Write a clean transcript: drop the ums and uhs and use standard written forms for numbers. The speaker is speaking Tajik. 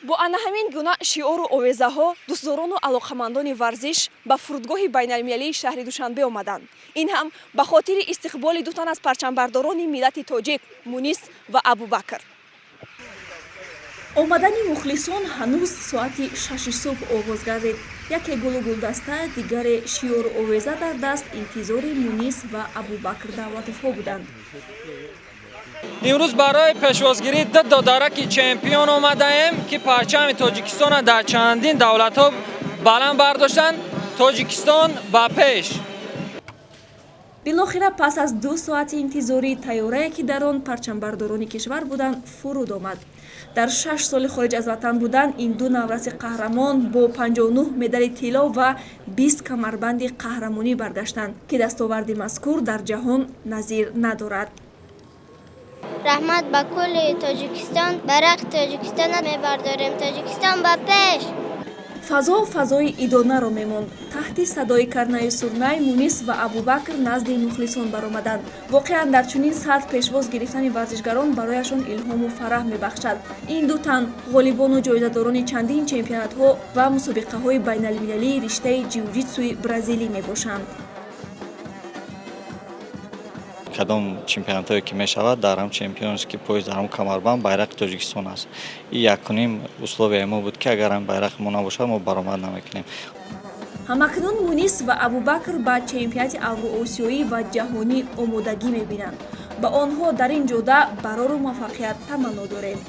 бо ана ҳамин гуна шиору овезаҳо дӯстдорону алоқамандони варзиш ба фурудгоҳи байналмилалии шаҳри Душанбе омаданд. Ин ҳам ба хотири истиқболи ду тан аз парчамбардорони миллати тоҷик Мунис ва Абубакр. омадани мухлисон ҳанӯз соати 6 субҳ оғоз гардид. яке гулу гулдаста, дигаре шиору овеза дар даст интизори Мунис ва Абубакр давлатовҳо буданд. имрӯз барои пешвозгирии ду дараки чемпион омадаем ки парчами Тоҷикистона дар чандин давлатҳо баланд бардоштанд. Тоҷикистон ба пеш. билохира пас аз 2 соати интизорӣ тайёрае ки дар он парчамбардорони кишвар буданд фуруд омад. дар 6 соли хориҷ аз ватан будан ин ду навраси қаҳрамон бо 59 медали тилло ва 20 камарбанди қаҳрамонӣ баргаштанд ки дастоварди мазкур дар ҷаҳон назир надорад. раҳмат ба кулли Тоҷикистон, барақи Тоҷикистон мебардорем. Тоҷикистон ба пеш. фазои идонаро мемонд. таҳти садои карнаи сурнай Мунис ва Абубакр назди мухлисон баромаданд. воқеан дар чунин сатҳ пешвоз гирифтани варзишгарон барояшон илҳому фараҳ мебахшад. ин ду тан ғолибону ҷоизадорони чандин чемпионатҳо ва мусобиқаҳои байналмилалии риштаи ҷиу-ҷитсуи бразилӣ мебошанд. кадом чемпионатое ки мешавад дар ҳам чемпионс ки пояс дар ҳам камарбанд байрақи Тоҷикистон аст. ин якуним условияи мо буд ки агар ҳам байрақи мо набошад мо баромад намекунем. ҳамакнун Мунис ва Абубакр ба чемпионати авроосиёӣ ва ҷаҳонӣ омодагӣ мебинанд. ба онҳо дар ин ҷода барору муваффақият таманно дорем.